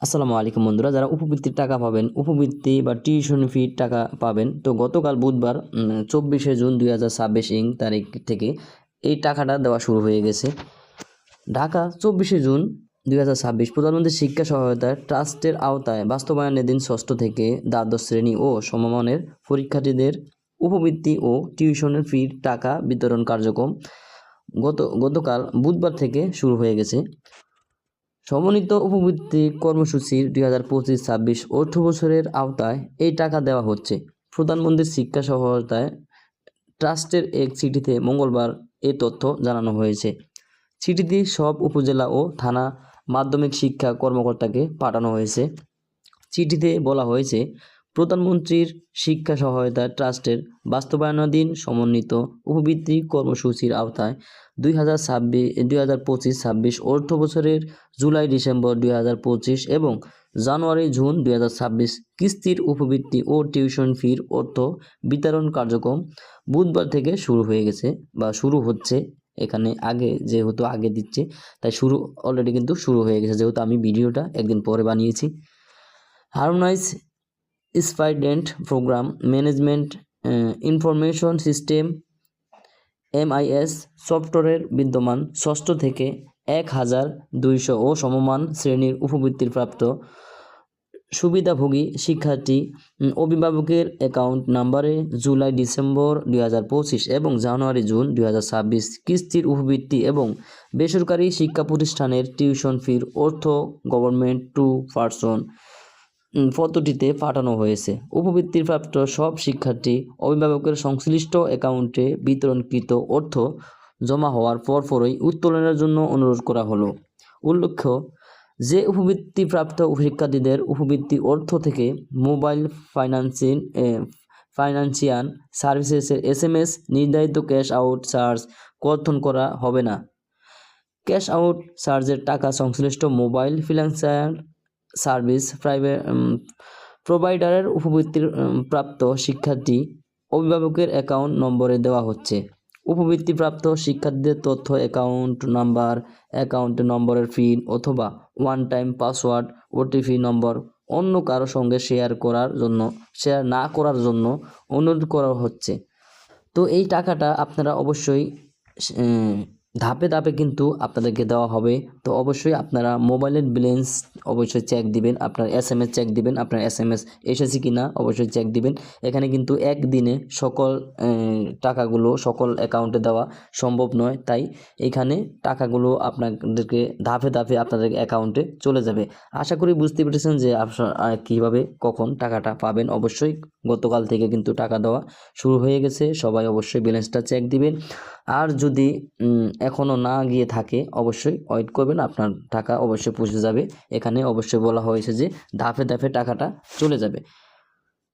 আসসালামু আলাইকুম বন্ধুরা, যারা উপবৃত্তির টাকা পাবেন, উপবৃত্তি বা টিউশন ফি টাকা পাবেন, তো গতকাল বুধবার 24শে জুন 2026 তারিখ থেকে এই টাকাটা দেওয়া শুরু হয়ে গেছে। ঢাকা 24শে জুন 2026 প্রধানমন্ত্রী শিক্ষা সহায়তা ট্রাস্টের আওতায় বাস্তবায়নাধীন ষষ্ঠ থেকে দ্বাদশ শ্রেণী ও সমমানের পরীক্ষার্থীদের উপবৃত্তি ও টিউশনের ফির টাকা বিতরণ কার্যক্রম গতকাল বুধবার থেকে শুরু হয়ে গেছে। সমন্বিত উপবৃত্তি কর্মসূচির 2025-26 অর্থ বছরের আওতায় এই টাকা দেওয়া হচ্ছে। প্রধানমন্ত্রীর শিক্ষা সহায়তায় ট্রাস্টের এক চিঠিতে মঙ্গলবার এ তথ্য জানানো হয়েছে। চিঠিটি সব উপজেলা ও থানা মাধ্যমিক শিক্ষা কর্মকর্তাকে পাঠানো হয়েছে। চিঠিতে বলা হয়েছে, প্রধানমন্ত্রীর শিক্ষা সহায়তা ট্রাস্টের বাস্তবায়নাধীন সমন্বিত উপবৃত্তি কর্মসূচির আওতায় 2025-26 অর্থ বছরের জুলাই-ডিসেম্বর 2025 এবং জানুয়ারি-জুন 2026 কিস্তির উপবৃত্তি ও টিউশন ফির অর্থ বিতরণ কার্যক্রম বুধবার থেকে শুরু হয়ে গেছে বা শুরু হচ্ছে। এখানে যেহেতু আগে দিচ্ছে, তাই অলরেডি কিন্তু শুরু হয়ে গেছে, যেহেতু আমি ভিডিওটা একদিন পরে বানিয়েছি। Harmonise student program management information system MIS সফটওয়্যারের বিদ্যমান ষষ্ঠ থেকে 1200 ও সমমান শ্রেণীর উপবৃত্তির প্রাপ্ত সুবিধাভোগী শিক্ষার্থী অভিভাবকের অ্যাকাউন্ট নাম্বারে জুলাই-ডিসেম্বর 2025 এবং জানুয়ারি-জুন 2026 কিস্তির উপবৃত্তি এবং বেসরকারি শিক্ষা প্রতিষ্ঠানের টিউশন ফির অর্থ গভর্নমেন্ট টু পারসন পদ্ধতিতে পাঠানো হয়েছে। উপবৃত্তির প্রাপ্ত সব শিক্ষার্থী অভিভাবকের সংশ্লিষ্ট অ্যাকাউন্টে বিতরণকৃত অর্থ জমা হওয়ার পরপরই উত্তোলনের জন্য অনুরোধ করা হলো। উল্লেখ্য যে উপবৃত্তিপ্রাপ্ত শিক্ষার্থীদের উপবৃত্তি অর্থ থেকে মোবাইল ফাইন্যান্সিয়াল সার্ভিসেসের SMS নির্ধারিত ক্যাশ আউট চার্জ কর্তন করা হবে না। ক্যাশ আউট চার্জের টাকা সংশ্লিষ্ট মোবাইল ফিনান্সিয়াল সার্ভিস প্রোভাইডারের উপবৃত্তির প্রাপ্ত শিক্ষার্থী অভিভাবকের অ্যাকাউন্ট নম্বরে দেওয়া হচ্ছে। উপবৃত্তিপ্রাপ্ত শিক্ষার্থীদের তথ্য অ্যাকাউন্ট নম্বরের পিন অথবা ওয়ান টাইম পাসওয়ার্ড OTP নম্বর অন্য কারো সঙ্গে শেয়ার না করার জন্য অনুরোধ করা হচ্ছে। তো এই টাকাটা আপনারা অবশ্যই ধাপে ধাপে কিন্তু আপনাদেরকে দেওয়া হবে। তো অবশ্যই আপনারা মোবাইলের ব্যালেন্স অবশ্যই চেক দিবেন, আপনার SMS চেক দিবেন, আপনার SMS এসেছে কিনা অবশ্যই চেক দিবেন। এখানে কিন্তু একদিনে সকল টাকাগুলো সকল অ্যাকাউন্টে দেওয়া সম্ভব নয়, তাই এখানে টাকাগুলো আপনাদেরকে ধাপে ধাপে আপনাদের অ্যাকাউন্টে চলে যাবে। আশা করি বুঝতে পেরেছেন যে কীভাবে কখন টাকাটা পাবেন। অবশ্যই গতকাল থেকে কিন্তু টাকা দেওয়া শুরু হয়ে গেছে, সবাই অবশ্যই ব্যালেন্সটা চেক দিবেন। আর যদি এখনও না গিয়ে থাকে অবশ্যই ওয়েট করবেন, আপনার টাকা অবশ্যই পৌঁছে যাবে। এখানে অবশ্যই বলা হয়েছে যে ধাপে ধাপে টাকাটা চলে যাবে।